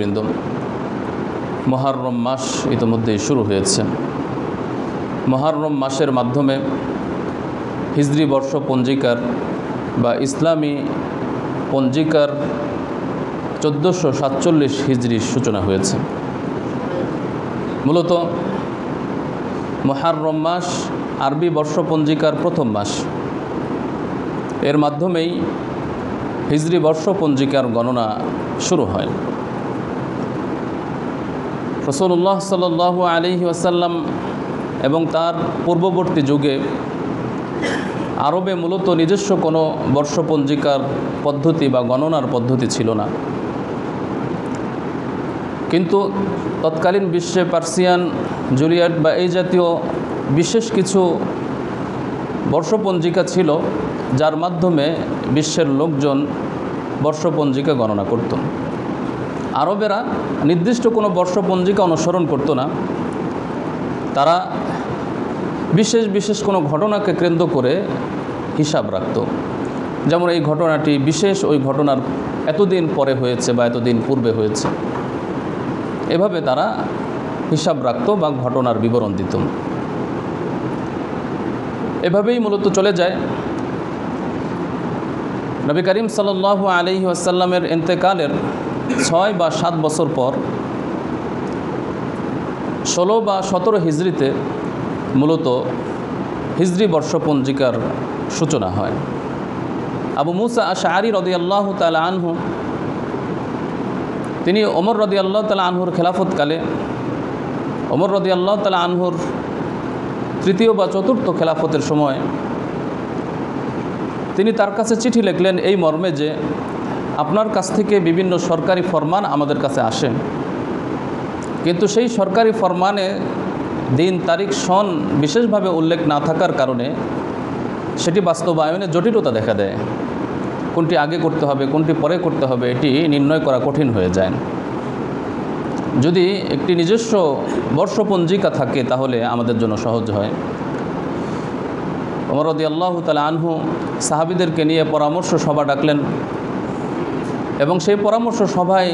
বৃন্দ, মুহররম মাস ইতিমধ্যেই শুরু হয়েছে। মুহররম মাসের মাধ্যমে হিজরি বর্ষ পঞ্জিকার বা ইসলামী পঞ্জিকার 1447 হিজরির সূচনা হয়েছে। মূলত মুহররম মাস আরবি বর্ষ পঞ্জিকার প্রথম মাস। এর মাধ্যমেই হিজরি বর্ষ পঞ্জিকার গণনা শুরু হয়। রাসূলুল্লাহ সাল্লাল্লাহু আলাইহি ওয়াসাল্লাম এবং তার পূর্ববর্তী যুগে আরবে মূলত নিজস্ব কোনো বর্ষপঞ্জিকার পদ্ধতি বা গণনার পদ্ধতি ছিল না, কিন্তু তৎকালীন বিশ্বে পার্সিয়ান, জুলিয়েট বা এই জাতীয় বিশেষ কিছু বর্ষপঞ্জিকা ছিল, যার মাধ্যমে বিশ্বের লোকজন বর্ষপঞ্জিকা গণনা করত। আরবেরা নির্দিষ্ট কোনো বর্ষপঞ্জিকা অনুসরণ করত না, তারা বিশেষ বিশেষ কোনো ঘটনাকে কেন্দ্র করে হিসাব রাখত। যেমন এই ঘটনাটি বিশেষ, ওই ঘটনার এতদিন পরে হয়েছে বা এতদিন পূর্বে হয়েছে, এভাবে তারা হিসাব রাখত বা ঘটনার বিবরণ দিত। এভাবেই মূলত চলে যায়। নবী করিম সাল্লাল্লাহু আলাইহি ওয়াসাল্লামের ইন্তেকালের 6 বা 7 বছর পর 16 বা 17 হিজরিতে মূলত হিজরি বর্ষপঞ্জিকার সূচনা হয়। আবু মুসা আশআরী রাদিয়াল্লাহু তাআলা আনহু, তিনি ওমর রাদিয়াল্লাহু তাআলা আনহুর খেলাফতকালে, ওমর রাদিয়াল্লাহু তাআলা আনহুর 3য় বা 4র্থ খেলাফতের সময় তিনি তার কাছে চিঠি লিখলেন এই মর্মে যে, আপনার কাছ থেকে বিভিন্ন সরকারি ফরমান আমাদের কাছে আসে, কিন্তু সেই সরকারি ফরমানে দিন, তারিখ, সন বিশেষভাবে উল্লেখ না থাকার কারণে সেটি বাস্তবায়নে জটিলতা দেখা দেয়। কোনটি আগে করতে হবে, কোনটি পরে করতে হবে, এটি নির্ণয় করা কঠিন হয়ে যায়। যদি একটি নিজস্ব বর্ষপঞ্জিকা থাকে তাহলে আমাদের জন্য সহজ হয়। ওমর রাদিয়াল্লাহু তাআলা আনহু সাহাবীদেরকে নিয়ে পরামর্শ সভা ডাকলেন এবং সেই পরামর্শ সভায়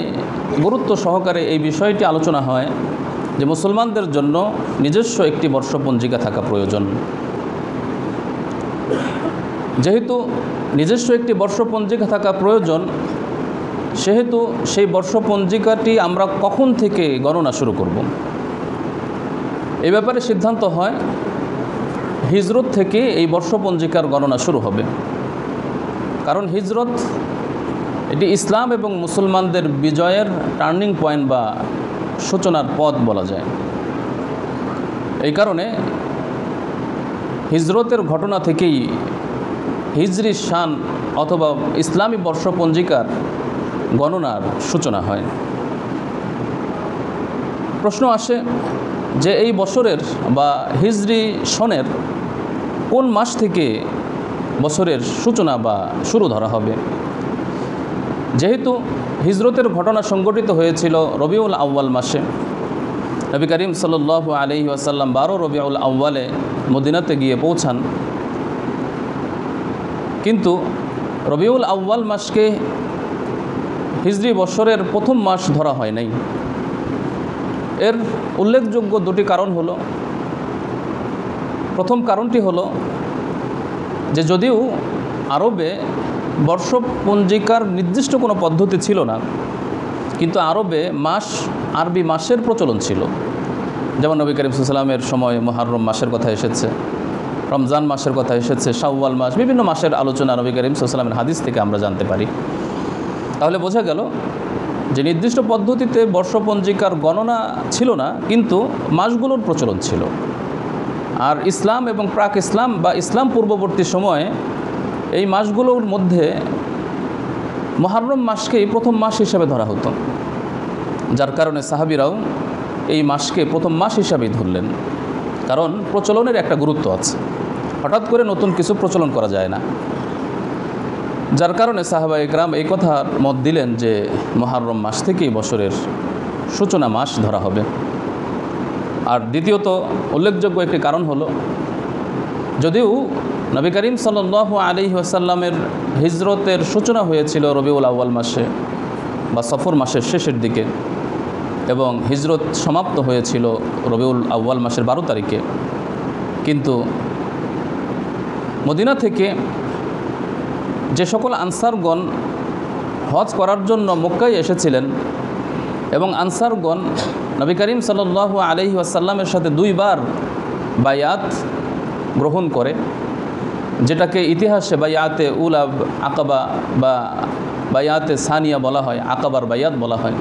গুরুত্ব সহকারে এই বিষয়টি আলোচনা হয় যে মুসলমানদের জন্য নিজস্ব একটি বর্ষপঞ্জিকা থাকা প্রয়োজন। যেহেতু নিজস্ব একটি বর্ষপঞ্জিকা থাকা প্রয়োজন, সেহেতু সেই বর্ষপঞ্জিকাটি আমরা কখন থেকে গণনা শুরু করব, এই ব্যাপারে সিদ্ধান্ত হয় হিজরত থেকে এই বর্ষপঞ্জিকার গণনা শুরু হবে। কারণ হিজরত এটি ইসলাম এবং মুসলমানদের বিজয়ের টার্নিং পয়েন্ট বা সূচনার পথ বলা যায়। এই কারণে হিজরতের ঘটনা থেকেই হিজরি শান অথবা ইসলামী বর্ষপঞ্জিকার গণনার সূচনা হয়। প্রশ্ন আসে যে এই বছরের বা হিজরি সনের কোন মাস থেকে বছরের সূচনা বা শুরু ধরা হবে। যেহেতু হিজরতের ঘটনা সংঘটিত হয়েছিল রবিউল আউয়াল মাসে, নবী করিম সাল্লাল্লাহু আলাইহি ওয়াসাল্লাম 12 রবিউল আউয়ালে মদিনাতে গিয়ে পৌঁছান, কিন্তু রবিউল আউয়াল মাসকে হিজরি বছরের প্রথম মাস ধরা হয় নাই। এর উল্লেখযোগ্য দুটি কারণ হলো, প্রথম কারণটি হলো যে যদিও আরবে বর্ষপঞ্জিকার নির্দিষ্ট কোনো পদ্ধতি ছিল না, কিন্তু আরবে আরবি মাসের প্রচলন ছিল। যেমন নবী করিম সাল্লাল্লাহু আলাইহি ওয়াসাল্লামের সময় মুহররম মাসের কথা এসেছে, রমজান মাসের কথা এসেছে, শাওয়াল মাস, বিভিন্ন মাসের আলোচনা নবী করিম সাল্লাল্লাহু আলাইহি ওয়াসাল্লামের হাদিস থেকে আমরা জানতে পারি। তাহলে বোঝা গেল যে নির্দিষ্ট পদ্ধতিতে বর্ষপঞ্জিকার গণনা ছিল না, কিন্তু মাসগুলোর প্রচলন ছিল। আর ইসলাম এবং প্রাক ইসলাম বা ইসলাম পূর্ববর্তী সময়ে এই মাসগুলোর মধ্যে মুহররম মাসকেই প্রথম মাস হিসাবে ধরা হতো, যার কারণে সাহাবীরাও এই মাসকে প্রথম মাস হিসাবেই ধরলেন। কারণ প্রচলনের একটা গুরুত্ব আছে, হঠাৎ করে নতুন কিছু প্রচলন করা যায় না। যার কারণে সাহাবায়ে কেরাম এই কথার মত দিলেন যে মুহররম মাস থেকেই বছরের সূচনা মাস ধরা হবে। আর দ্বিতীয়ত উল্লেখযোগ্য একটি কারণ হলো, যদিও নবী করিম সাল্লাল্লাহু আলাইহি ওয়াসাল্লামের হিজরতের সূচনা হয়েছিল রবিউল আউয়াল মাসে বা সফর মাসের শেষের দিকে, এবং হিজরত সমাপ্ত হয়েছিল রবিউল আউয়াল মাসের 12 তারিখে। কিন্তু মদিনা থেকে যে সকল আনসারগণ হজ করার জন্য মক্কায় এসেছিলেন এবং আনসারগণ নবী করিম সাল্লাল্লাহু আলাইহি ওয়াসাল্লামের সাথে 2 বার বায়াত গ্রহণ করে, যেটাকে ইতিহাসে বায়াতে উলা আকাবা বা বায়াতে সানিয়া বলা হয়, আকাবার বায়াত বলা হয়।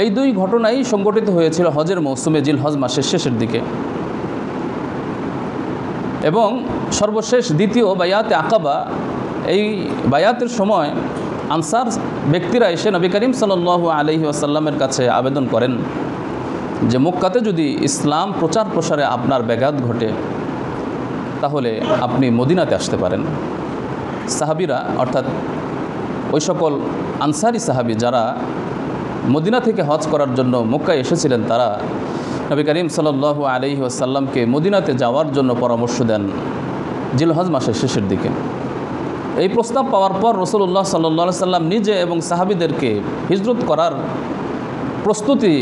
এই 2 ঘটনাই সংঘটিত হয়েছিল হজের মৌসুমে জিলহজ মাসের শেষের দিকে। এবং সর্বশেষ দ্বিতীয় বায়াতে আকাবা, এই বায়াতের সময় আনসার ব্যক্তিরা এসে নবী করিম সাল্লাল্লাহু আলাইহি ওয়াসাল্লামের কাছে আবেদন করেন যে মক্কাতে যদি ইসলাম প্রচার প্রসারে আপনার ব্যাঘাত ঘটে তাহলে আপনি মদিনাতে আসতে পারেন। সাহাবিরা অর্থাৎ ওই সকল আনসারি সাহাবি যারা মদিনা থেকে হজ করার জন্য মক্কায় এসেছিলেন, তারা নবী করিম সাল্লাল্লাহু আলাইহি ওয়াসাল্লামকে মদিনাতে যাওয়ার জন্য পরামর্শ দেন জিলহজ মাসের শেষের দিকে। এই প্রস্তাব পাওয়ার পর রাসূলুল্লাহ সাল্লাল্লাহু আলাইহি ওয়াসাল্লাম নিজে এবং সাহাবিদেরকে হিজরত করার প্রস্তুতি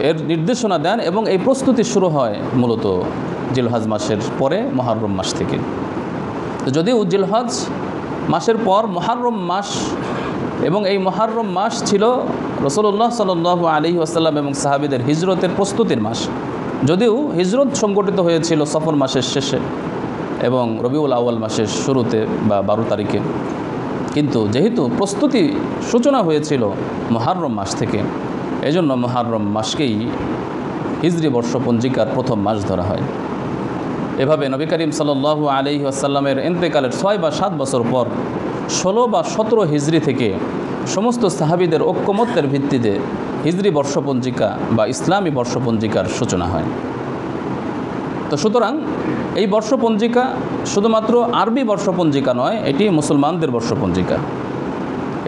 এর নির্দেশনা দেন এবং এই প্রস্তুতি শুরু হয় মূলত জিলহজ মাসের পরে মুহররম মাস থেকে। তো যদিও জিলহজ মাসের পর মুহররম মাস এবং এই মুহররম মাস ছিল রাসূলুল্লাহ সাল্লাল্লাহু আলাইহি ওয়াসাল্লাম এবং সাহাবীদের হিজরতের প্রস্তুতির মাস, যদিও হিজরত সংগঠিত হয়েছিল সফর মাসের শেষে এবং রবিউল আউয়াল মাসের শুরুতে বা 12 তারিখে, কিন্তু যেহেতু প্রস্তুতি সূচনা হয়েছিল মুহররম মাস থেকে, এজন্য মুহররম মাসকেই হিজরি বর্ষপঞ্জিকার প্রথম মাস ধরা হয়। এভাবে নবী করিম সাল্লাল্লাহু আলাইহি ওয়াসাল্লামের ইন্তেকালের 6 বা 7 বছর পর 16 বা 17 হিজরি থেকে সমস্ত সাহাবীদের ঐক্যমত্যের ভিত্তিতে হিজরি বর্ষপঞ্জিকা বা ইসলামী বর্ষপঞ্জিকার সূচনা হয়। তো সুতরাং এই বর্ষপঞ্জিকা শুধুমাত্র আরবি বর্ষপঞ্জিকা নয়, এটি মুসলমানদের বর্ষপঞ্জিকা,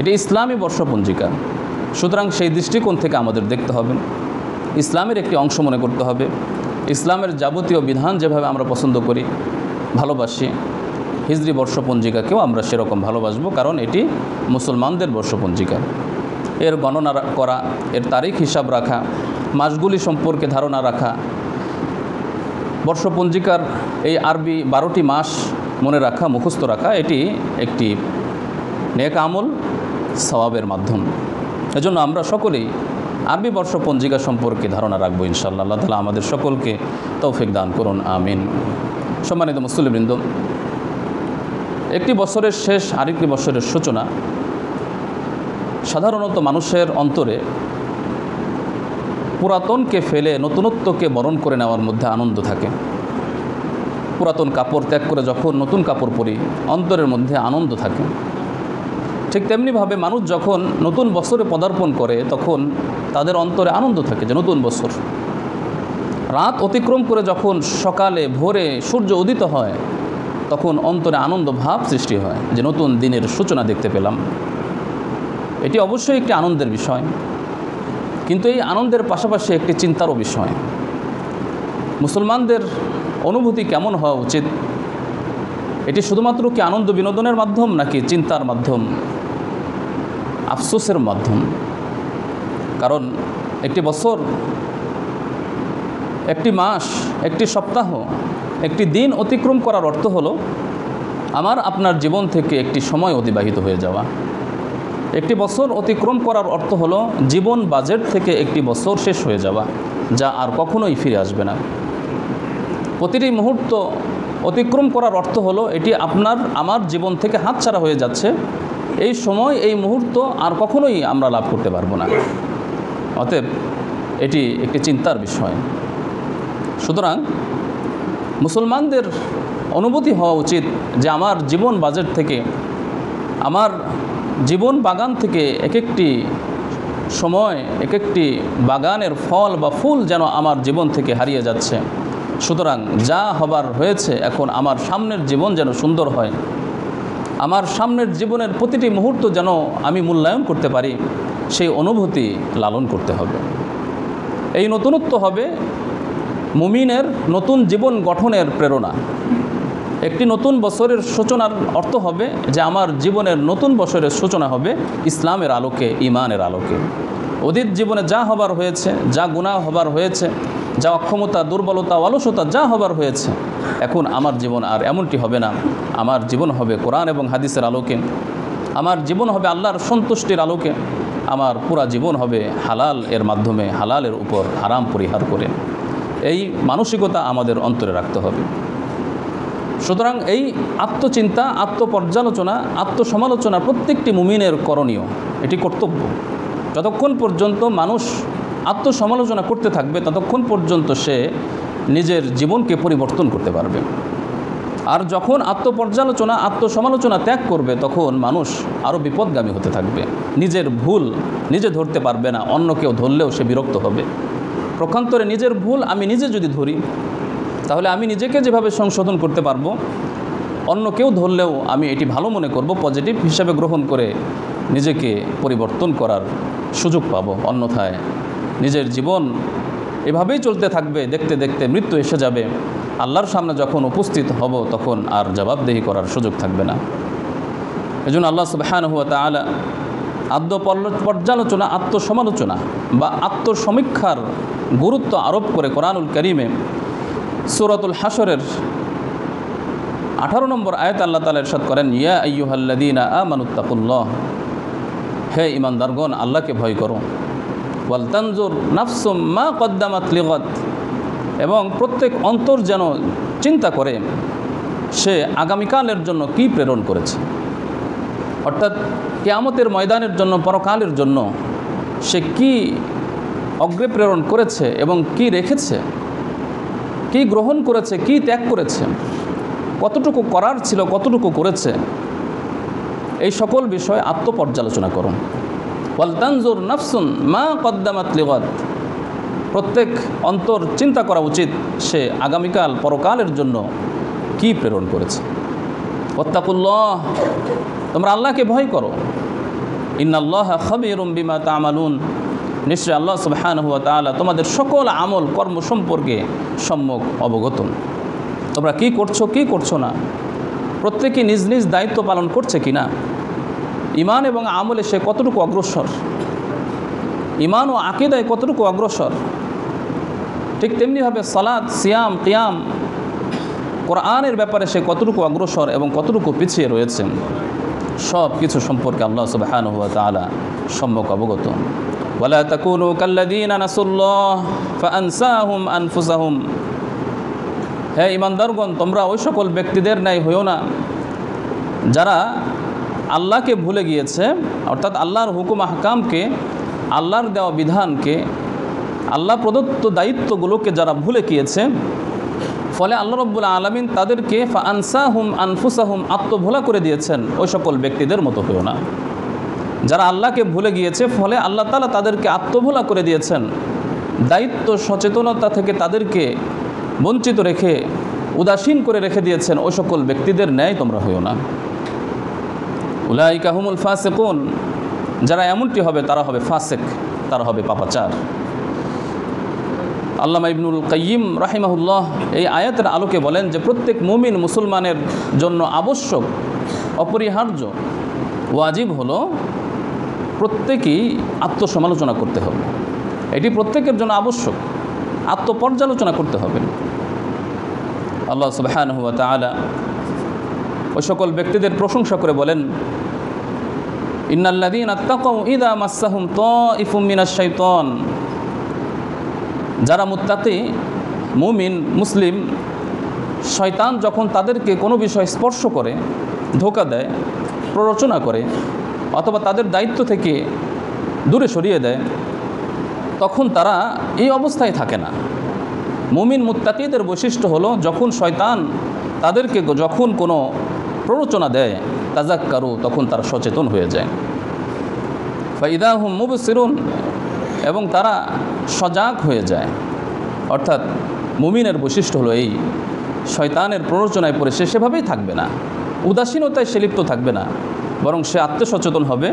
এটি ইসলামী বর্ষপঞ্জিকা। সুতরাং সেই দৃষ্টিকোণ থেকে আমাদের দেখতে হবে, ইসলামের একটি অংশ মনে করতে হবে। ইসলামের যাবতীয় বিধান যেভাবে আমরা পছন্দ করি, ভালোবাসি, হিজরি বর্ষপঞ্জিকাকেও আমরা সেরকম ভালোবাসবো, কারণ এটি মুসলমানদের বর্ষপঞ্জিকা। এর গণনা করা, এর তারিখ হিসাব রাখা, মাসগুলি সম্পর্কে ধারণা রাখা, বর্ষপঞ্জিকার এই আরবি 12টি মাস মনে রাখা, মুখস্থ রাখা, এটি একটি নেক আমল, সওয়াবের মাধ্যম। এজন্য আমরা সকলেই আরবি বর্ষপঞ্জিকা সম্পর্কে ধারণা রাখবো ইনশাআল্লাহ। আল্লাহ তাআলা আমাদের সকলকে তৌফিক দান করুন, আমিন। সম্মানিত মুসলিমবৃন্দ, একটি বছরের শেষ আরেকটি বছরের সূচনা সাধারণত মানুষের অন্তরে পুরাতনকে ফেলে নতুনত্বকে বরণ করে নেওয়ার মধ্যে আনন্দ থাকে। পুরাতন কাপড় ত্যাগ করে যখন নতুন কাপড় পরি, অন্তরের মধ্যে আনন্দ থাকে। ঠিক তেমনিভাবে মানুষ যখন নতুন বছরে পদার্পণ করে তখন তাদের অন্তরে আনন্দ থাকে যে নতুন বছর। রাত অতিক্রম করে যখন সকালে ভোরে সূর্য উদিত হয় তখন অন্তরে আনন্দ ভাব সৃষ্টি হয় যে নতুন দিনের সূচনা দেখতে পেলাম। এটি অবশ্যই একটি আনন্দের বিষয়, কিন্তু এই আনন্দের পাশাপাশি একটি চিন্তারও বিষয়। মুসলমানদের অনুভূতি কেমন হওয়া উচিত? এটি শুধুমাত্র কি আনন্দ বিনোদনের মাধ্যম নাকি চিন্তার মাধ্যম, আফসোসের মাধ্যম? কারণ একটি বছর, একটি মাস, একটি সপ্তাহ, একটি দিন অতিক্রম করার অর্থ হলো আমার আপনার জীবন থেকে একটি সময় অতিবাহিত হয়ে যাওয়া। একটি বছর অতিক্রম করার অর্থ হলো জীবন বাজেট থেকে একটি বছর শেষ হয়ে যাওয়া, যা আর কখনোই ফিরে আসবে না। প্রতিটি মুহূর্ত অতিক্রম করার অর্থ হলো এটি আপনার আমার জীবন থেকে হাতছাড়া হয়ে যাচ্ছে। এই সময়, এই মুহূর্ত আর কখনোই আমরা লাভ করতে পারবো না। অতএব এটি একটি চিন্তার বিষয়। সুতরাং মুসলমানদের অনুভূতি হওয়া উচিত যে আমার জীবন বাজেট থেকে, আমার জীবন বাগান থেকে এক একটি সময়, এক একটি বাগানের ফল বা ফুল যেন আমার জীবন থেকে হারিয়ে যাচ্ছে। সুতরাং যা হবার হয়েছে, এখন আমার সামনের জীবন যেন সুন্দর হয়, আমার সামনের জীবনের প্রতিটি মুহূর্ত যেন আমি মূল্যায়ন করতে পারি, সেই অনুভূতি লালন করতে হবে। এই নতুনত্ব হবে মুমিনের নতুন জীবন গঠনের প্রেরণা। একটি নতুন বছরের সূচনার অর্থ হবে যে আমার জীবনের নতুন বছরের সূচনা হবে ইসলামের আলোকে, ঈমানের আলোকে। অতীত জীবনে যা হবার হয়েছে, যা গুনাহ হবার হয়েছে, যা অক্ষমতা, দুর্বলতা, অলসতা যা হবার হয়েছে, এখন আমার জীবন আর এমনটি হবে না। আমার জীবন হবে কোরআন এবং হাদিসের আলোকে, আমার জীবন হবে আল্লাহর সন্তুষ্টির আলোকে, আমার পুরা জীবন হবে হালাল এর মাধ্যমে, হালালের উপর হারাম পরিহার করে। এই মানসিকতা আমাদের অন্তরে রাখতে হবে। সুতরাং এই আত্মচিন্তা, আত্মপর্যালোচনা, আত্মসমালোচনা প্রত্যেকটি মুমিনের করণীয়, এটি কর্তব্য। যতক্ষণ পর্যন্ত মানুষ আত্মসমালোচনা করতে থাকবে ততক্ষণ পর্যন্ত সে নিজের জীবনকে পরিবর্তন করতে পারবে। আর যখন আত্মপর্যালোচনা, আত্মসমালোচনা ত্যাগ করবে তখন মানুষ আরও বিপদগামী হতে থাকবে। নিজের ভুল নিজে ধরতে পারবে না, অন্য কেউ ধরলেও সে বিরক্ত হবে। প্রকান্তরে নিজের ভুল আমি নিজে যদি ধরি তাহলে আমি নিজেকে যেভাবে সংশোধন করতে পারবো, অন্য কেউ ধরলেও আমি এটি ভালো মনে করব, পজিটিভ হিসাবে গ্রহণ করে নিজেকে পরিবর্তন করার সুযোগ পাব। অন্যথায় নিজের জীবন এভাবেই চলতে থাকবে, দেখতে দেখতে মৃত্যু এসে যাবে। আল্লাহর সামনে যখন উপস্থিত হব তখন আর জবাবদেহি করার সুযোগ থাকবে না। এজন্য আল্লাহ সুবহানাহু ওয়া তাআলা আত্মপর্যালোচনা, আত্মসমালোচনা বা আত্মসমীক্ষার গুরুত্ব আরোপ করে কোরআনুল কারীমে সূরাতুল হাশরের 18 নম্বর আয়াত আল্লাহ তাআলা ইরশাদ করেন, ইয়া আইয়ুহাল্লাযীনা আমানুত্তাকুল্লাহ, হে ঈমানদারগণ আল্লাহকে ভয় করো। ওয়াল তানজুর নাফসুম মা কদ্দামাত লিগাদ, এবং প্রত্যেক অন্তর যেন চিন্তা করে সে আগামীকালের জন্য কি প্রেরণ করেছে। অর্থাৎ কিয়ামতের ময়দানের জন্য, পরকালের জন্য সে কি অগ্রে প্রেরণ করেছে এবং কি রেখেছে, কি গ্রহণ করেছে, কি ত্যাগ করেছে, কতটুকু করার ছিল, কতটুকু করেছে, এই সকল বিষয়ে আত্মপর্যালোচনা করুন। ওয়াল তানজুর নাফসুন মা কদ্দামাত লিগাদ, প্রত্যেক অন্তর চিন্তা করা উচিত সে আগামীকাল, পরকালের জন্য কি প্রেরণ করেছে। ওয়াত্তাকুল্লাহ, তোমরা আল্লাহকে ভয় করো। ইন্নাল্লাহা খাবীরুম বিমা তা'মালুন, নিশ্চয় আল্লাহ সুবহানাহু ওয়া তাআলা তোমাদের সকল আমল কর্ম সম্পর্কে সম্যক অবগত। তোমরা কি করছো, কি করছো না, প্রত্যেকে নিজ নিজ দায়িত্ব পালন করছে কিনা, ঈমান এবং আমলে সে কতটুকু অগ্রসর, ঈমান ও আকীদায় কতটুকু অগ্রসর, ঠিক তেমনিভাবে সালাত, সিয়াম, কিয়াম, কোরআনের ব্যাপারে সে কতটুকু অগ্রসর এবং কতটুকু পিছিয়ে রয়েছেন, সব কিছু সম্পর্কে আল্লাহ সুবহানাহু ওয়া তাআলা সম্যক অবগত। ওয়ালা তাকুনু কাল্লাযীনা নাসুল্লাহ ফাআনসাহুম আনফুসাহুম, হে ঈমানদারগণ তোমরা ওই সকল ব্যক্তিদের ন্যায় হইও না যারা আল্লাহকে ভুলে গিয়েছে, অর্থাৎ আল্লাহর হুকুম আহকামকে, আল্লাহর দেওয়া বিধানকে, আল্লাহ প্রদত্ত দায়িত্বগুলোকে যারা ভুলে গিয়েছে, ফলে আল্লাহ রাব্বুল আলামিন তাদেরকে ফাআনসাহুম আনফুসাহুম, আত্মভোলা করে দিয়েছেন। ওই সকল ব্যক্তিদের মতো হইও না যারা আল্লাহকে ভুলে গিয়েছে, ফলে আল্লাহ তাআলা তাদেরকে আত্মভোলা করে দিয়েছেন। দায়িত্ব সচেতনতা থেকে তাদেরকে বঞ্চিত রেখে, উদাসীন করে রেখে দিয়েছেন। ওই সকল ব্যক্তিদের ন্যায় তোমরা হইও না। উলাইকা হুমুল ফাসিকুন, যারা এমনটি হবে তারা হবে ফাসিক, তারা হবে পাপাচার। আল্লামা ইবনুল কাইয়িম রাহিমাহুল্লাহ এই আয়াতের আলোকে বলেন যে প্রত্যেক মুমিন মুসলমানের জন্য আবশ্যক, অপরিহার্য, ওয়াজিব হলো প্রত্যেকেই আত্মসমালোচনা করতে হবে। এটি প্রত্যেকের জন্য আবশ্যক, আত্মপর্যালোচনা করতে হবে। আল্লাহ সুবহানাহু ওয়া তাআলা ওই সকল ব্যক্তিদের প্রশংসা করে বলেন, ইন্নাল্লাযীনা আত্তাকাউ ইযা মাসসাহুম তাইফুম মিনাশ শাইতান, যারা মুত্তাকি, মুমিন, মুসলিম, শয়তান যখন তাদেরকে কোনো বিষয় স্পর্শ করে, ধোঁকা দেয়, প্ররোচনা করে, অথবা তাদের দায়িত্ব থেকে দূরে সরিয়ে দেয়, তখন তারা এই অবস্থায় থাকে না। মুমিন মুত্তাকিদের বৈশিষ্ট্য হলো যখন শয়তান তাদেরকে যখন কোনো প্ররোচনা দেয়, তাজাক্কারু, তখন তারা সচেতন হয়ে যায়। ফাইদা হুম মুবসিরুন, এবং তারা সজাগ হয়ে যায়। অর্থাৎ মুমিনের বৈশিষ্ট্য হলো এই, শয়তানের প্ররোচনায় পড়ে সে সেভাবেই থাকবে না, উদাসীনতায় সে লিপ্ত থাকবে না, বরং সে আত্মসচেতন হবে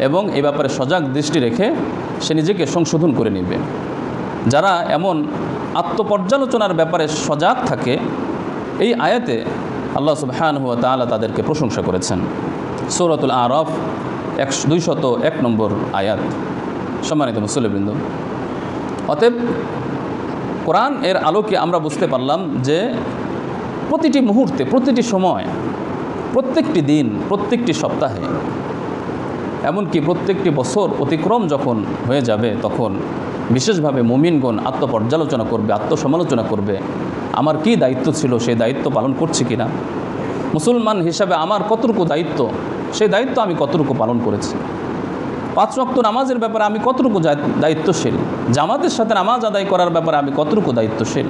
এবং এই ব্যাপারে সজাগ দৃষ্টি রেখে সে নিজেকে সংশোধন করে নেবে। যারা এমন আত্মপর্যালোচনার ব্যাপারে সজাগ থাকে, এই আয়াতে আল্লাহ সুবহানাহু ওয়া তাআলা তাদেরকে প্রশংসা করেছেন। সূরাতুল আরাফ 201 নম্বর আয়াত। সম্মানিত মুসল্লিবৃন্দ, অতএব কোরআন এর আলোকে আমরা বুঝতে পারলাম যে প্রতিটি মুহূর্তে, প্রতিটি সময়, প্রত্যেকটি দিন, প্রত্যেকটি সপ্তাহে, এমনকি প্রত্যেকটি বছর অতিক্রম যখন হয়ে যাবে তখন বিশেষভাবে মুমিনগণ আত্মপর্যালোচনা করবে, আত্মসমালোচনা করবে, আমার কি দায়িত্ব ছিল, সেই দায়িত্ব পালন করছি কিনা। মুসলমান হিসাবে আমার কতটুকু দায়িত্ব, সেই দায়িত্ব আমি কতটুকু পালন করেছি। 5 ওয়াক্ত নামাজের ব্যাপারে আমি কতটুকু দায়িত্বশীল, জামাতের সাথে নামাজ আদায় করার ব্যাপারে আমি কতটুকু দায়িত্বশীল,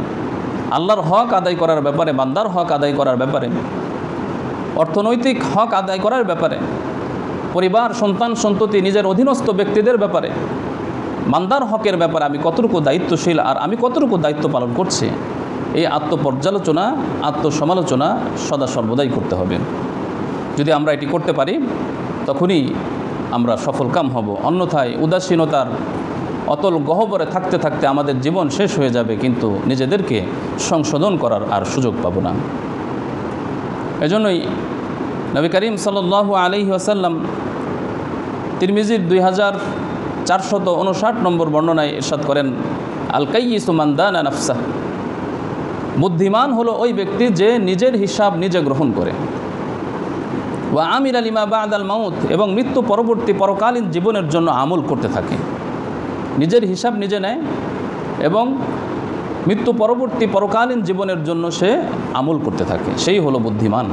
আল্লাহর হক আদায় করার ব্যাপারে, বান্দার হক আদায় করার ব্যাপারে, অর্থনৈতিক হক আদায় করার ব্যাপারে, পরিবার, সন্তান, সন্ততি, নিজের অধীনস্থ ব্যক্তিদের ব্যাপারে, বান্দার হকের ব্যাপারে আমি কতটুকু দায়িত্বশীল আর আমি কতটুকু দায়িত্ব পালন করছি, এই আত্মপর্যালোচনা, আত্মসমালোচনা সদা সর্বদাই করতে হবে। যদি আমরা এটি করতে পারি তখনই আমরা সফলকাম হব। অন্যথায় উদাসীনতার অতল গহ্বরে থাকতে থাকতে আমাদের জীবন শেষ হয়ে যাবে, কিন্তু নিজেদেরকে সংশোধন করার আর সুযোগ পাব না। এজন্যই নবী করিম সাল্লাল্লাহু আলাইহি ওয়াসাল্লাম তিরমিজির 2459 নম্বর বর্ণনায় ইরশাদ করেন, আল কাইয়িসু মান দানা নাফসাহ, বুদ্ধিমান হলো ওই ব্যক্তি যে নিজের হিসাব নিজে গ্রহণ করে, ওয়া আমিলা লিমা বা'দাল মাউত, এবং মৃত্যু পরবর্তী পরকালীন জীবনের জন্য আমল করতে থাকে। নিজের হিসাব নিজে নেয় এবং মৃত্যু পরবর্তী পরকালীন জীবনের জন্য সে আমল করতে থাকে, সেই হলো বুদ্ধিমান।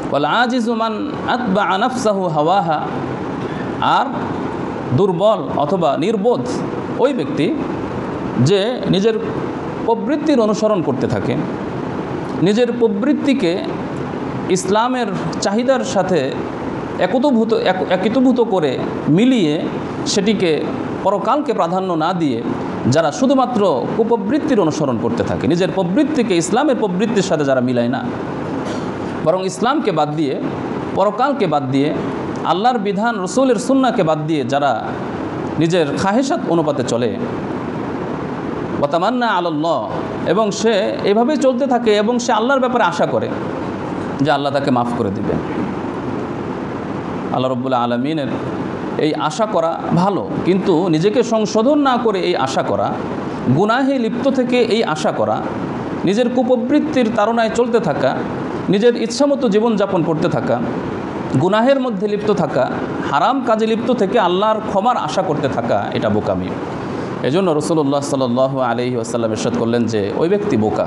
ওয়াল আজিজু মান আতবা'a নাফসাহু হাওয়াহা, আর দুর্বল অথবা নির্বোধ ওই ব্যক্তি যে নিজের প্রবৃত্তির অনুসরণ করতে থাকে, নিজের প্রবৃত্তিকে ইসলামের চাহিদার সাথে একীভূত করে মিলিয়ে সেটিকে পরকালকে প্রাধান্য না দিয়ে যারা শুধুমাত্র কুপ্রবৃত্তির অনুসরণ করতে থাকে, নিজের প্রবৃত্তিকে ইসলামের প্রবৃত্তির সাথে যারা মিলায় না, বরং ইসলামকে বাদ দিয়ে, পরকালকে বাদ দিয়ে, আল্লাহর বিধান, রসুলের সুন্নাহকে বাদ দিয়ে যারা নিজের খাহেসাত অনুপাতে চলে, ওয়াতামান্না আলাল্লাহ, এবং সে এভাবেই চলতে থাকে এবং সে আল্লাহর ব্যাপারে আশা করে যে আল্লাহ তাকে মাফ করে দিবে। আল্লাহ রাব্বুল আলামিনের এই আশা করা ভালো, কিন্তু নিজেকে সংশোধন না করে এই আশা করা, গুনাহে লিপ্ত থেকে এই আশা করা, নিজের কুপ্রবৃত্তির তাড়নায় চলতে থাকা, নিজের ইচ্ছামতো জীবনযাপন করতে থাকা, গুনাহের মধ্যে লিপ্ত থাকা, হারাম কাজে লিপ্ত থেকে আল্লাহর ক্ষমার আশা করতে থাকা, এটা বোকামি। এজন্য রাসূলুল্লাহ সাল্লাল্লাহু আলাইহি ওয়াসাল্লাম ইরশাদ করলেন যে ওই ব্যক্তি বোকা,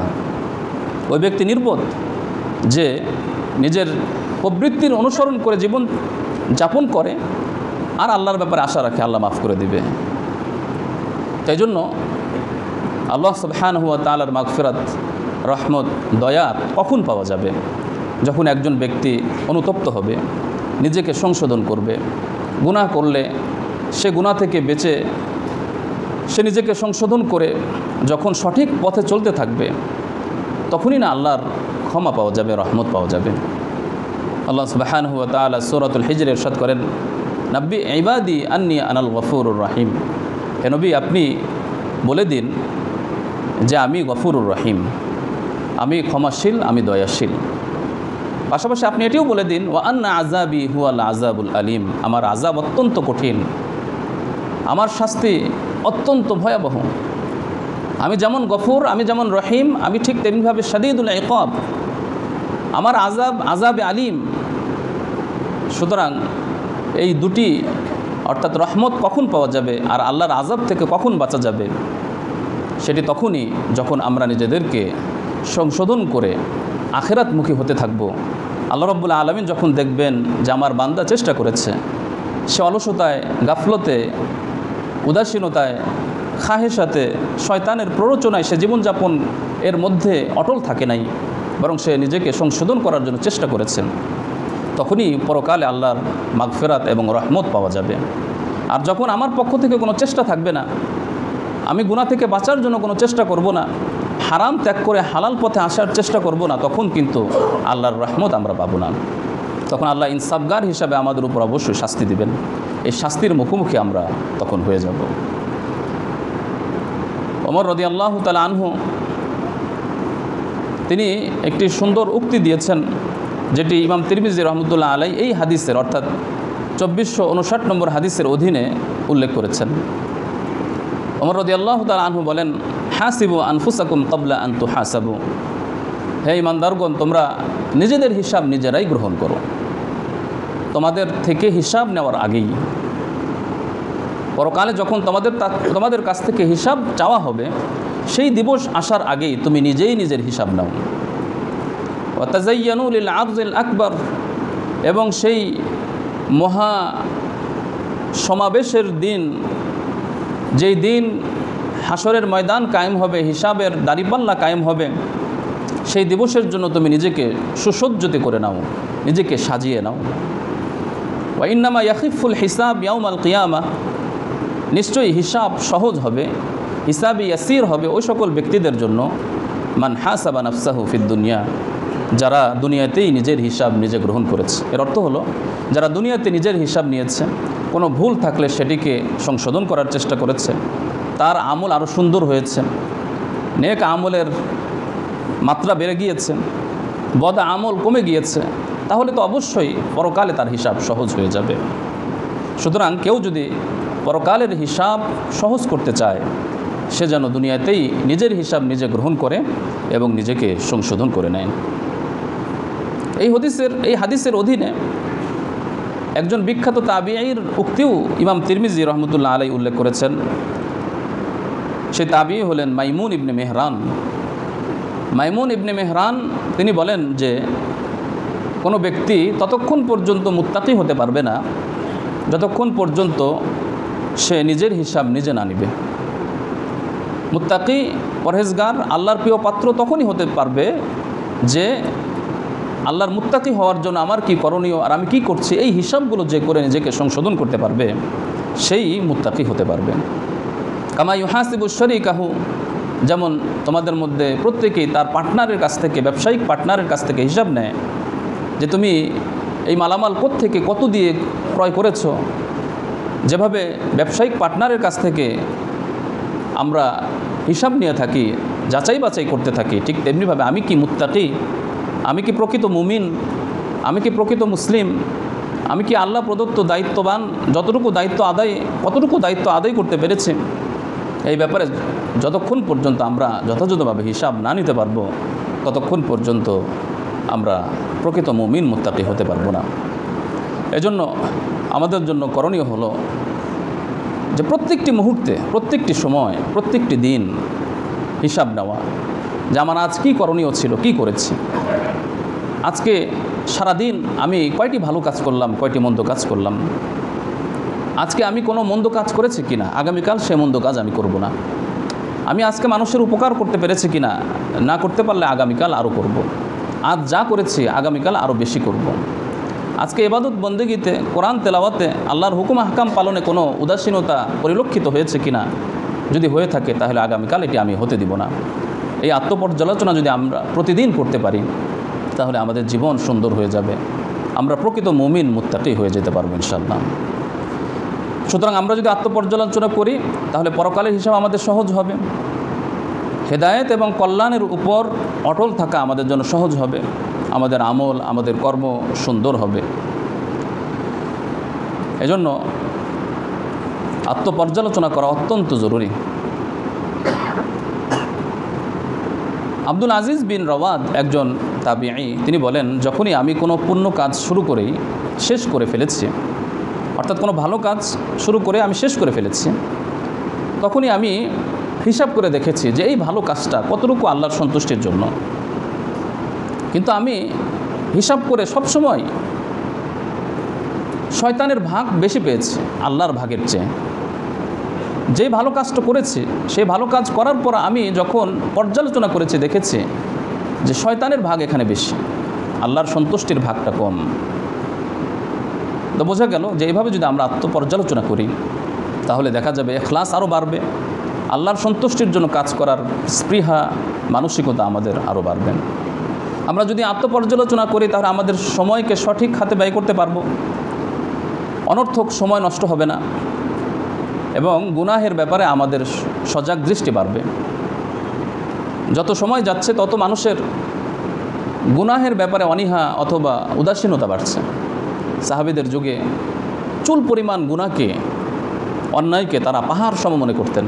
ওই ব্যক্তি নির্বোধ যে নিজের প্রবৃত্তির অনুসরণ করে জীবন যাপন করে আর আল্লাহর ব্যাপারে আশা রাখে আল্লাহ মাফ করে দিবে। তাই জন্য আল্লাহ সুবহানাহু ওয়া তাআলার মাগফিরাত, রহমত, দয়া কখন পাওয়া যাবে? যখন একজন ব্যক্তি অনুতপ্ত হবে, নিজেকে সংশোধন করবে, গুনাহ করলে সে গুনাহ থেকে বেঁচে সে নিজেকে সংশোধন করে যখন সঠিক পথে চলতে থাকবে, তখনই না আল্লাহর ক্ষমা পাওয়া যাবে, রহমত পাওয়া যাবে। আল্লাহ সুবহানাহু ওয়া তাআলা সূরাতুল হিজরে ইরশাদ করেন, নাব্বি ইবাদি আন্নী আনাল গফুরুর রহিম, হে নবী আপনি বলে দিন যে আমি গফুরুর রহিম, আমি ক্ষমাশীল, আমি দয়াশীল। পাশাপাশি আপনি এটিও বলে দিন, ওয়া আন্না আযাবি হুয়াল আযাবুল আলিম, আমার আযাব অত্যন্ত কঠিন, আমার শাস্তি অত্যন্ত ভয়াবহ। আমি যেমন গফুর, আমি যেমন রহিম, আমি ঠিক তেমনিভাবে শাদীদুল ইকাব, আমার আযাবে আলিম। সুতরাং এই দুটি, অর্থাৎ রহমত কখন পাওয়া যাবে আর আল্লাহর আযাব থেকে কখন বাঁচা যাবে, সেটি তখনই যখন আমরা নিজেদেরকে সংশোধন করে আখিরাতমুখী হতে থাকব। আল্লাহ রাব্বুল আলামিন যখন দেখবেন যে আমার বান্দা চেষ্টা করেছে, সে অলসতায়, গাফলতে, উদাসীনতায়, খাহেসাতে, শয়তানের প্ররোচনায় সে জীবনযাপন এর মধ্যে অটল থাকে নাই, বরং সে নিজেকে সংশোধন করার জন্য চেষ্টা করেছেন, তখনই পরকালে আল্লাহর মাগফিরাত এবং রহমত পাওয়া যাবে। আর যখন আমার পক্ষ থেকে কোনো চেষ্টা থাকবে না, আমি গুনাহ থেকে বাঁচার জন্য কোনো চেষ্টা করব না, হারাম ত্যাগ করে হালাল পথে আসার চেষ্টা করব না, তখন কিন্তু আল্লাহর রহমত আমরা পাবো না। তখন আল্লাহ ইনসাফগার হিসাবে আমাদের উপর অবশ্যই শাস্তি দিবেন। এই শাস্তির মুখোমুখি আমরা তখন হয়ে যাব। ওমর রাদিয়াল্লাহু তাআলা আনহু তিনি একটি সুন্দর উক্তি দিয়েছেন, যেটি ইমাম তিরমিজি রহমতুল্লাহ আলাই এই হাদিসের, অর্থাৎ 2459 নম্বর হাদিসের অধীনে উল্লেখ করেছেন। ওমর রাদিয়াল্লাহু তাআলা আনহু বলেন, হাসিবু আনফুসাকুম ক্বাবলা আন তুহাসাবু, হে ইমানদারগণ, তোমরা নিজেদের হিসাব নিজেরাই গ্রহণ করো, তোমাদের থেকে হিসাব নেওয়ার আগেই। পরকালে যখন তোমাদের কাছ থেকে হিসাব চাওয়া হবে, সেই দিবস আসার আগেই তুমি নিজেই নিজের হিসাব নাও। ওয়া তাযায়্যানু লিল আরজিল আকবার, এবং সেই মহা সমাবেশের দিন, যেই দিন হাসরের ময়দান কায়েম হবে, হিসাবের দাঁড়িপাল্লা কায়েম হবে, সেই দিবসের জন্য তুমি নিজেকে সুসজ্জিত করে নাও, নিজেকে সাজিয়ে নাও। ওয়া ইন্নামা ইয়াখিফুল হিসাব ইয়াউমাল কিয়ামাহ, নিশ্চয়ই হিসাব সহজ হবে, হিসাবই ইয়াসির হবে ওই সকল ব্যক্তিদের জন্য, মান হাসাবা নাফসাহু ফিদ দুনিয়া, যারা দুনিয়াতেই নিজের হিসাব নিজে গ্রহণ করেছে। এর অর্থ হলো, যারা দুনিয়াতে নিজের হিসাব নিয়েছে, কোনো ভুল থাকলে সেটিকে সংশোধন করার চেষ্টা করেছে, তার আমল আরও সুন্দর হয়েছে, নেক আমলের মাত্রা বেড়ে গিয়েছে, বদ আমল কমে গিয়েছে, তাহলে তো অবশ্যই পরকালে তার হিসাব সহজ হয়ে যাবে। সুতরাং কেউ যদি পরকালের হিসাব সহজ করতে চায়, সে যেন দুনিয়াতেই নিজের হিসাব নিজে গ্রহণ করে এবং নিজেকে সংশোধন করে নেয়। এই হাদিসের অধীনে একজন বিখ্যাত তাবিঈর উক্তিও ইমাম তিরমিজি রহমতুল্লাহ আলাইহি উল্লেখ করেছেন। সেই তাবিঈ হলেন মাইমুন ইবনে মেহরান। মাইমুন ইবনে মেহরান তিনি বলেন যে, কোনো ব্যক্তি ততক্ষণ পর্যন্ত মুত্তাকি হতে পারবে না যতক্ষণ পর্যন্ত সে নিজের হিসাব নিজে না নিবে। মুত্তাকি, পরহেজগার, আল্লাহর প্রিয় পাত্র তখনই হতে পারবে যে আল্লাহর মুত্তাকি হওয়ার জন্য আমার কি করণীয় আর আমি কি করছি, এই হিসাবগুলো যে করে নিজেকে সংশোধন করতে পারবে, সেই মুত্তাকি হতে পারবে। কামা ইউহাসিবু শরীকাহু, যেমন তোমাদের মধ্যে প্রত্যেকেই তার পার্টনারের কাছ থেকে, ব্যবসায়িক পার্টনারের কাছ থেকে হিসাব নেয় যে তুমি এই মালামাল কোত্থেকে কত দিয়ে ক্রয় করেছো। যেভাবে ব্যবসায়িক পার্টনারের কাছ থেকে আমরা হিসাব নিয়ে থাকি, যাচাই বাছাই করতে থাকি, ঠিক তেমনিভাবে আমি কি মুত্তাকি, আমি কি প্রকৃত মুমিন, আমি কি প্রকৃত মুসলিম, আমি কি আল্লাহ প্রদত্ত দায়িত্ববান, কতটুকু দায়িত্ব আদায় করতে পেরেছি, এই ব্যাপারে যতক্ষণ পর্যন্ত আমরা যথাযথভাবে হিসাব না নিতে পারবো, ততক্ষণ পর্যন্ত আমরা প্রকৃত মুমিন মুত্তাকি হতে পারবো না। এজন্য আমাদের জন্য করণীয় হলো যে প্রত্যেকটি মুহূর্তে, প্রত্যেকটি সময়, প্রত্যেকটি দিন হিসাব নেওয়া, যে আমার আজ কী করণীয় ছিল, কি করেছি, আজকে সারাদিন আমি কয়টি ভালো কাজ করলাম, কয়টি মন্দ কাজ করলাম, আজকে আমি কোনো মন্দ কাজ করেছি কিনা, আগামীকাল সে মন্দ কাজ আমি করব না, আমি আজকে মানুষের উপকার করতে পেরেছি কিনা, না করতে পারলে আগামীকাল আরও করব, আজ যা করেছি আগামীকাল আরও বেশি করব। আজকে ইবাদত বন্দেগীতে, কোরআন তেলাওয়াতে, আল্লাহর হুকুম আহকাম পালনে কোনো উদাসীনতা পরিলক্ষিত হয়েছে কিনা, যদি হয়ে থাকে তাহলে আগামীকাল এটি আমি হতে দিব না। এই আত্মপর্যালোচনা যদি আমরা প্রতিদিন করতে পারি, তাহলে আমাদের জীবন সুন্দর হয়ে যাবে, আমরা প্রকৃত মুমিন মুত্তাকি হয়ে যেতে পারবো ইনশাআল্লাহ। সুতরাং আমরা যদি আত্মপর্যালোচনা করি, তাহলে পরকালের হিসাব আমাদের সহজ হবে, হেদায়েত এবং কল্যাণের উপর অটল থাকা আমাদের জন্য সহজ হবে, আমাদের আমল, আমাদের কর্ম সুন্দর হবে। এজন্য আত্মপর্যালোচনা করা অত্যন্ত জরুরি। আব্দুল আজিজ বিন রওয়াদ একজন তাবিঈ, তিনি বলেন, যখনই আমি কোনো পুণ্য কাজ শুরু করেই শেষ করে ফেলেছি, অর্থাৎ কোনো ভালো কাজ শুরু করে আমি শেষ করে ফেলেছি, তখনই আমি হিসাব করে দেখেছি যে এই ভালো কাজটা কতটুকু আল্লাহর সন্তুষ্টির জন্য। কিন্তু আমি হিসাব করে সবসময় শয়তানের ভাগ বেশি পেয়েছি আল্লাহর ভাগের চেয়ে। যে ভালো কাজটা করেছি, সেই ভালো কাজ করার পর আমি যখন পর্যালোচনা করেছি, দেখেছি যে শয়তানের ভাগ এখানে বেশি, আল্লাহর সন্তুষ্টির ভাগটা কম। তো বোঝা গেল যে এইভাবে যদি আমরা আত্মপর্যালোচনা করি, তাহলে দেখা যাবে ইখলাস আরও বাড়বে, আল্লাহর সন্তুষ্টির জন্য কাজ করার স্পৃহা, মানসিকতা আমাদের আরও বাড়বে। আমরা যদি আত্মপর্যালোচনা করি, তাহলে আমাদের সময়কে সঠিক হাতে ব্যয় করতে পারবো, অনর্থক সময় নষ্ট হবে না, এবং গুনাহের ব্যাপারে আমাদের সজাগ দৃষ্টি বাড়বে। যত সময় যাচ্ছে তত মানুষের গুনাহের ব্যাপারে অনীহা অথবা উদাসীনতা বাড়ছে। সাহাবীদের যুগে চুল পরিমাণ গুনাহকে, অন্যায়কে তারা পাহাড় সম মনে করতেন।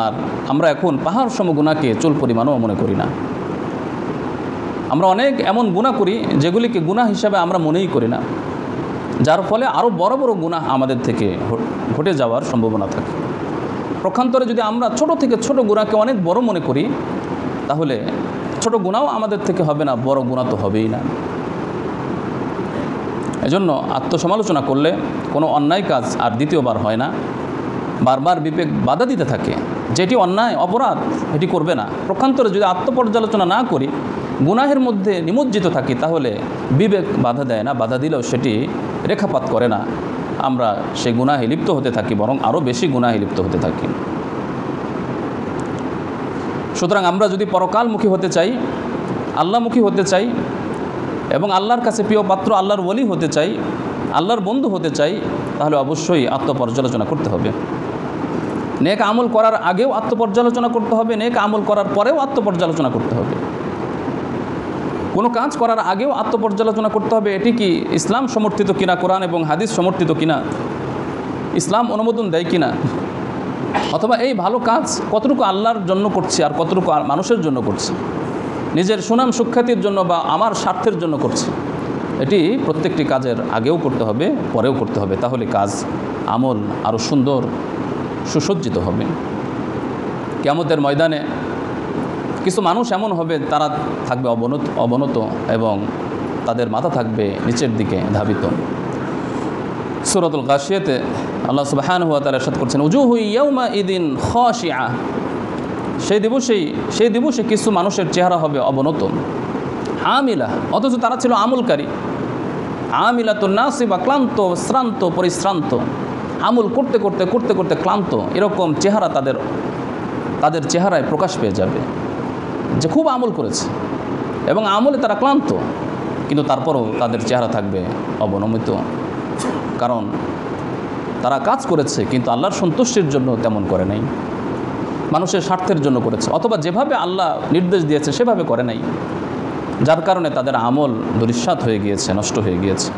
আর আমরা এখন পাহাড় সম গুনাহকে চুল পরিমাণও মনে করি না। আমরা অনেক এমন গুনাহ করি যেগুলিকে গুনাহ হিসাবে আমরা মনেই করি না, যার ফলে আরও বড় বড় গুনাহ আমাদের থেকে ঘটে যাওয়ার সম্ভাবনা থাকে। পক্ষান্তরে যদি আমরা ছোট থেকে ছোট গুনাহকে অনেক বড় মনে করি, তাহলে ছোট গুনাহও আমাদের থেকে হবে না, বড় গুনাহ তো হবেই না। এজন্য আত্মসমালোচনা করলে কোনো অন্যায় কাজ আর দ্বিতীয়বার হয় না। বারবার বিবেক বাধা দিতে থাকে, যেটি অন্যায় অপরাধ এটি করবে না। পক্ষান্তরে যদি আত্মপর্যালোচনা না করি, গুনাহের মধ্যে নিমজ্জিত থাকি, তাহলে বিবেক বাধা দেয় না, বাধা দিলেও সেটি রেখাপাত করে না। আমরা সেই গুনাহে লিপ্ত হতে থাকি, বরং আরও বেশি গুনাহে লিপ্ত হতে থাকি। সুতরাং আমরা যদি পরকালমুখী হতে চাই, আল্লাহমুখী হতে চাই এবং আল্লাহর কাছে প্রিয় পাত্র, আল্লাহর ওলি হতে চাই, আল্লাহর বন্ধু হতে চাই, তাহলে অবশ্যই আত্মপর্যালোচনা করতে হবে। নেক আমল করার আগেও আত্মপর্যালোচনা করতে হবে, নেক আমল করার পরেও আত্মপর্যালোচনা করতে হবে। কোনো কাজ করার আগেও আত্মপর্যালোচনা করতে হবে, এটি কি ইসলাম সমর্থিত কিনা, কোরআন এবং হাদিস সমর্থিত কিনা, ইসলাম অনুমোদন দেয় কিনা, অথবা এই ভালো কাজ কতটুকু আল্লাহর জন্য করছি আর কতটুকু মানুষের জন্য করছি, নিজের সুনাম সুখ্যাতির জন্য বা আমার স্বার্থের জন্য করছি। এটি প্রত্যেকটি কাজের আগেও করতে হবে, পরেও করতে হবে। তাহলে কাজ আমল আরও সুন্দর সুসজ্জিত হবে। কিয়ামতের ময়দানে কিছু মানুষ এমন হবে, তারা থাকবে অবনত এবং তাদের মাথা থাকবে নিচের দিকে ধাবিত। সূরাতুল গাশিয়াতে আল্লাহ সুবহানাহু ওয়া তাআলা ইরশাদ করছেন, উজুহু ইয়াউমা ইদিন খাশিআ, সেই দিবসে কিছু মানুষের চেহারা হবে অবনত। আমিলা, অথচ তারা ছিল আমলকারী। আমিলাতুন নাসিবা, ক্লান্ত, শ্রান্ত, পরিশ্রান্ত, আমল করতে করতে করতে করতে ক্লান্ত, এরকম চেহারা তাদের চেহারায় প্রকাশ পেয়ে যাবে যে খুব আমল করেছে এবং আমলে তারা ক্লান্ত, কিন্তু তারপরও তাদের চেহারা থাকবে অবনমিত। কারণ তারা কাজ করেছে কিন্তু আল্লাহর সন্তুষ্টির জন্য তেমন করে নাই, মানুষের স্বার্থের জন্য করেছে, অথবা যেভাবে আল্লাহ নির্দেশ দিয়েছে সেভাবে করে নাই, যার কারণে তাদের আমল দুরিশ্বাত হয়ে গিয়েছে, নষ্ট হয়ে গিয়েছে।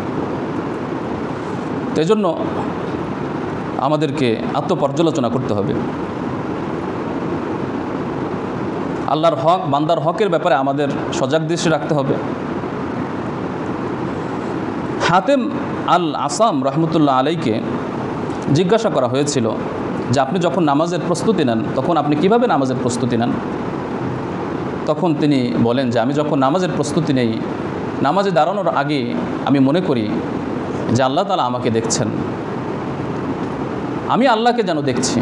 তো এই জন্য আমাদেরকে আত্মপর্যালোচনা করতে হবে। আল্লাহর হক, বান্দার হকের ব্যাপারে আমাদের সজাগ দৃষ্টি রাখতে হবে। হাতেম আল আসাম রহমতুল্লাহ আলাইকে জিজ্ঞাসা করা হয়েছিল যে আপনি যখন নামাজের প্রস্তুতি নেন তখন আপনি কিভাবে নামাজের প্রস্তুতি নেন? তখন তিনি বলেন যে আমি যখন নামাজের প্রস্তুতি নেই, নামাজে দাঁড়ানোর আগে আমি মনে করি যে আল্লাহ তাআলা আমাকে দেখছেন, আমি আল্লাহকে যেন দেখছি,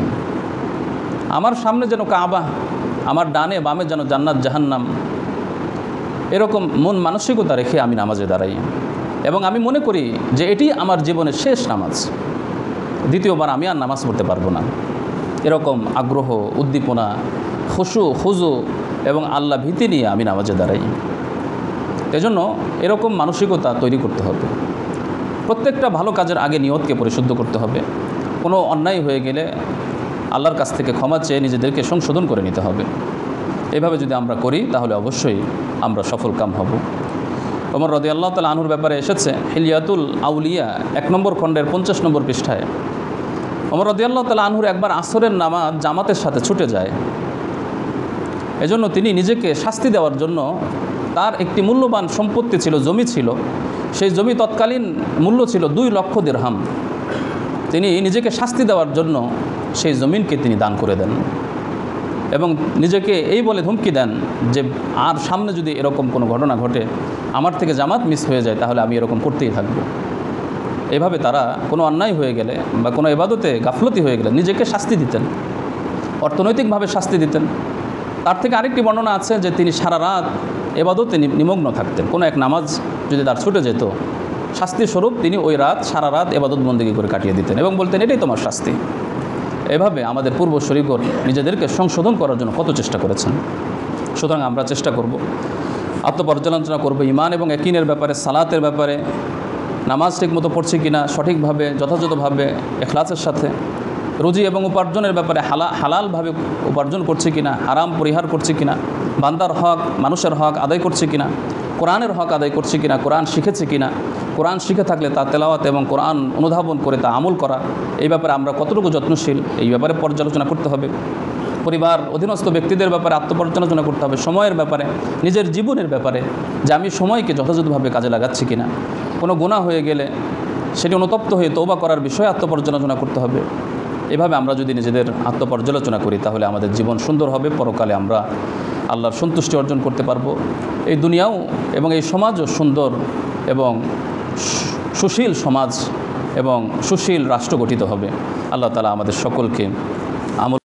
আমার সামনে যেন কাবা, আমার ডানে বামে যেন জান্নাত জাহান্নাম, এরকম মন মানসিকতা রেখে আমি নামাজে দাঁড়াই এবং আমি মনে করি যে এটি আমার জীবনের শেষ নামাজ, দ্বিতীয়বার আমি আর নামাজ পড়তে পারবো না। এরকম আগ্রহ, উদ্দীপনা, খুজু এবং আল্লাহ ভীতি নিয়ে আমি নামাজে দাঁড়াই। এজন্য এরকম মানসিকতা তৈরি করতে হবে। প্রত্যেকটা ভালো কাজের আগে নিয়তকে পরিশুদ্ধ করতে হবে। কোনো অন্যায় হয়ে গেলে আল্লাহর কাছ থেকে ক্ষমা চেয়ে নিজেদেরকে সংশোধন করে নিতে হবে। এভাবে যদি আমরা করি তাহলে অবশ্যই আমরা সফলকাম হব। ওমর রাদিয়াল্লাহু তাআলা আনহুর ব্যাপারে এসেছে হিলিয়াতুল আউলিয়া 1 নম্বর খণ্ডের 50 নম্বর পৃষ্ঠায়। ওমর রাদিয়াল্লাহু তাআলা আনহুর একবার আসরের নামাজ জামাতের সাথে ছুটে যায়। এজন্য তিনি নিজেকে শাস্তি দেওয়ার জন্য, তার একটি মূল্যবান সম্পত্তি ছিল, জমি ছিল, সেই জমি তৎকালীন মূল্য ছিল 2 লক্ষ দিরহাম। তিনি নিজেকে শাস্তি দেওয়ার জন্য সেই জমিনকে তিনি দান করে দেন এবং নিজেকে এই বলে ধমকি দেন যে আর সামনে যদি এরকম কোনো ঘটনা ঘটে, আমার থেকে জামাত মিস হয়ে যায়, তাহলে আমি এরকম করতেই থাকব। এভাবে তারা কোনো অন্যায় হয়ে গেলে বা কোনো ইবাদতে গাফলতি হয়ে গেলে নিজেকে শাস্তি দিতেন, অর্থনৈতিকভাবে শাস্তি দিতেন। তার থেকে আরেকটি বর্ণনা আছে যে তিনি সারা রাত ইবাদতে নিমগ্ন থাকতেন। কোনো এক নামাজ যদি তার ছুটে যেত, শাস্তির স্বরূপ তিনি ওই রাত সারা রাত ইবাদত বন্দেগী করে কাটিয়ে দিতেন এবং বলতেন এটাই তোমার শাস্তি। এভাবে আমাদের পূর্বসূরিগণ নিজেদেরকে সংশোধন করার জন্য কত চেষ্টা করেছেন। সুতরাং আমরা চেষ্টা করব, আত্মপর্যালোচনা করব ইমান এবং ইয়াকিনের ব্যাপারে, সালাতের ব্যাপারে, নামাজ ঠিকমতো পড়ছি কিনা, সঠিকভাবে যথাযথভাবে ইখলাসের সাথে, রুজি এবং উপার্জনের ব্যাপারে হালালভাবে উপার্জন করছি কিনা, হারাম পরিহার করছি কিনা, বান্দার হক, মানুষের হক আদায় করছি কিনা, কোরআনের হক আদায় করছি কিনা, কোরআন শিখেছি কিনা, কোরআন শিখে থাকলে তা তেলাওয়াত এবং কোরআন অনুধাবন করে তা আমল করা, এই ব্যাপারে আমরা কতটুকু যত্নশীল এই ব্যাপারে পর্যালোচনা করতে হবে। পরিবার অধীনস্থ ব্যক্তিদের ব্যাপারে আত্মপর্যালোচনা করতে হবে, সময়ের ব্যাপারে, নিজের জীবনের ব্যাপারে, যে আমি সময়কে যথাযথভাবে কাজে লাগাচ্ছি কিনা। কোনো গুনাহ হয়ে গেলে সেটি অনুতপ্ত হয়ে তওবা করার বিষয়ে আত্মপর্যালোচনা করতে হবে। এভাবে আমরা যদি নিজেদের আত্মপর্যালোচনা করি তাহলে আমাদের জীবন সুন্দর হবে, পরকালে আমরা আল্লাহর সন্তুষ্টি অর্জন করতে পারবো। এই দুনিয়াও এবং এই সমাজও সুন্দর এবং সুশীল সমাজ এবং সুশীল রাষ্ট্র গঠিত হবে। আল্লাহ তাআলা আমাদের সকলকে আমল